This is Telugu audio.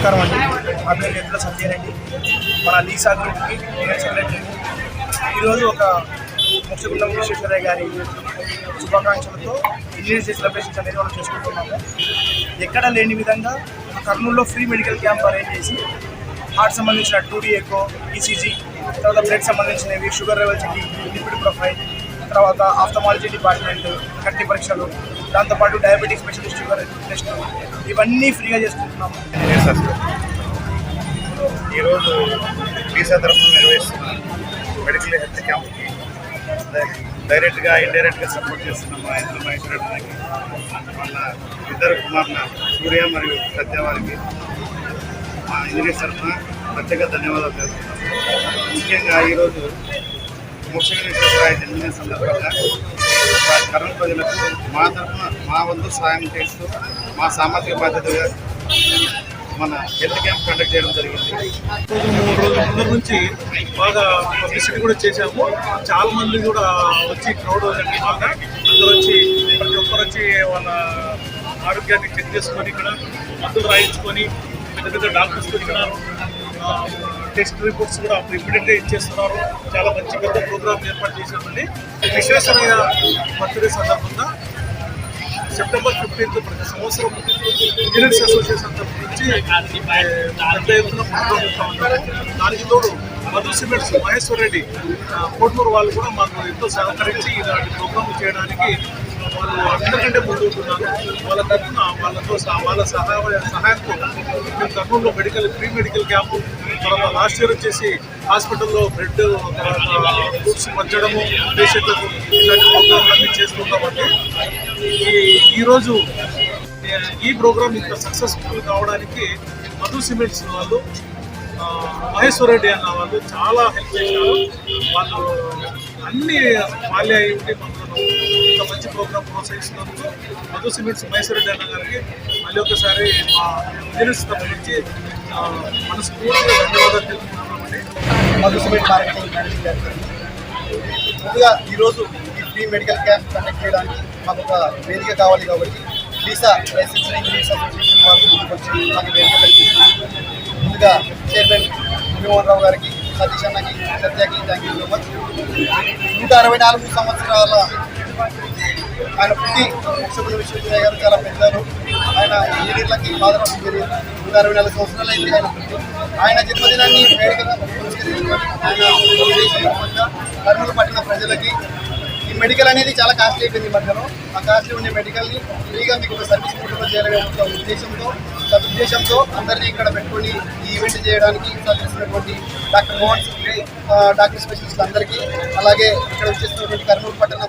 నమస్కారం అండి. నా పేరు ఎద్దుల సంజయరెడ్డి, మన లీసా గ్రూప్కి సెక్రటరీ. ఈరోజు ఒక మోక్షగుండం విశ్వేశ్వరయ్య గారి శుభాకాంక్షలతో ఇంజనీర్స్ డే సెలబ్రేషన్స్ అనేది మనం చేసుకుంటున్నాము. ఎక్కడ లేని విధంగా కర్నూలులో ఫ్రీ మెడికల్ క్యాంప్ అరేంజ్ చేసి హార్ట్ సంబంధించిన 2D ఎకో, ఈసీజీ, తర్వాత బ్లడ్ సంబంధించినవి, sugar level checking, lipid profile, తర్వాత ఆఫ్థమాలజీ డిపార్ట్మెంట్ కంటి పరీక్షలు, దాంతోపాటు డయాబెటిక్ స్పెషలిస్ట్ షుగర్ టెస్ట్, ఇవన్నీ ఫ్రీగా చేసుకుంటున్నాము. ఈరోజు లీసా తరఫున నిర్వహిస్తున్న మెడికల్ హెల్త్ క్యాంప్కి డైరెక్ట్గా ఇండైరెక్ట్గా సపోర్ట్ చేస్తున్న మా ఇంట్లో మహేశ్వరరెడ్డికి, వాళ్ళ ఇద్దరు కుమారుల సూర్య మరియు సత్య వారికి మా ఇంజనీర్స్ తరఫున ప్రత్యేక ధన్యవాదాలు తెలుపుతున్నాం. ముఖ్యంగా ఈరోజు మోక్షగుండం జన్మదిన సందర్భంగా కర్నూలు ప్రజలకు మా తరఫున మా వంతు సహాయం చేస్తూ మా సామాజిక బాధ్యతగా మన హెల్త్ క్యాంప్ కండక్ట్ చేయడం జరిగింది. 3 రోజుల ముందు నుంచి బాగా పబ్లిసిటీ కూడా చేశాము. చాలా మంది కూడా వచ్చి క్రౌడ్ బాగా అందరూ వచ్చి ప్రతి ఒక్కరు వచ్చి వాళ్ళ ఆరోగ్యాన్ని చెక్ చేసుకొని ఇక్కడ మందులు రాయించుకొని పెద్ద పెద్ద డాక్టర్స్ ఇక్కడ టెస్ట్ రిపోర్ట్స్ కూడా ఇమ్మీడియట్గా ఇచ్చేస్తున్నారు. చాలా మంచి పెద్ద ప్రోగ్రామ్ ఏర్పాటు చేశామండి. విశ్వేశ్వరయ్య బర్త్డే సందర్భంగా సెప్టెంబర్ 15 ప్రతి సంవత్సరం ఇంజనీర్స్ అసోసియేషన్ తరఫు నుంచి పెద్ద ఎత్తున ప్రోగ్రామ్ ఉంటారు. దానికి తోడు మధు సిమెంట్స్ మహేశ్వరరెడ్డి కోట్నూరు వాళ్ళు కూడా మాకు ఎంతో సహకరించి ఇలాంటి ప్రోగ్రామ్ చేయడానికి వాళ్ళు అందరికంటే ముందు ఉంటున్నారు. వాళ్ళ తరఫున వాళ్ళ సహాయంతో మేము కర్నూలులో ఫ్రీ మెడికల్ క్యాంపు, తర్వాత లాస్ట్ ఇయర్ వచ్చేసి హాస్పిటల్లో బ్లడ్, తర్వాత ఫ్రూట్స్ పంచడము పేషెంట్లకు, ఇలాంటి ప్రోగ్రాంలన్నీ చేసుకుంటామండి. ఈరోజు ఈ ప్రోగ్రామ్ ఇంత సక్సెస్ఫుల్ కావడానికి మధు సిమెంట్స్ వాళ్ళు, మహేశ్వరరెడ్డి అన్న వాళ్ళు చాలా హెల్ప్ చేశారు. వాళ్ళు అన్ని వాళ్ళే అయి ఉండి మనకు ఇంత మంచి ప్రోగ్రామ్ ప్రోత్సహిస్తున్నందుకు మధు సిమెంట్స్ మహేశ్వరరెడ్డి అన్న గారికి మళ్ళీ ఒకసారి మా ఇంజనీర్స్ తరఫు నుంచి మనస్ఫూర్తిగా ధన్యవాదాలు తెలుపుతున్నామండి. మధు సిమెంట్ మార్కెటింగ్ మేనేజర్ గారికి ముందుగా ఈరోజు ఈ ఫ్రీ మెడికల్ క్యాంప్ కండక్ట్ చేయడానికి మాకు ఒక వేదిక కావాలి కాబట్టి లీసా లైసెన్స్డ్ ఇంజనీర్స్ అసోసియేషన్ వాళ్ళు ముందుకు వచ్చి మాకు వేదిక కల్పిస్తున్నారు. ముందుగా చైర్మన్ మోహన్ రావు గారికి, సతీష్ అన్నకి, సత్యకి థ్యాంక్ యూ సో మచ్. 164 సంవత్సరాల ఆయన పుట్టి మోక్షగుండం విశ్వేశ్వరయ్య గారు చాలా పెద్దలు. ఆయన ఇంజనీర్లకి ఫాదర్ ఆఫ్ ఇంజనీర్. 164 సంవత్సరాలు అయింది ఆయన పుట్టి. ఆయన జన్మదినాన్ని వేడుకగా ఆయన కర్నూలు పట్టిన ప్రజలకి ఈ మెడికల్ అనేది చాలా కాస్ట్లీ అయిపోయింది ఈ మధ్యలో. ఆ కాస్ట్లీ ఉండే మెడికల్ని ఫ్రీగా మీకు ఒక సర్వీస్ మోటర్లో చేయాలనే ఒక సదుద్దేశంతో అందరినీ ఇక్కడ పెట్టుకొని ఈ ఈవెంట్ చేయడానికి సహకరిస్తున్నటువంటి డాక్టర్ మోహన్, డాక్టర్ స్పెషలిస్ట్ అందరికీ, అలాగే ఇక్కడ వచ్చేసినటువంటి కర్నూలు పట్టణ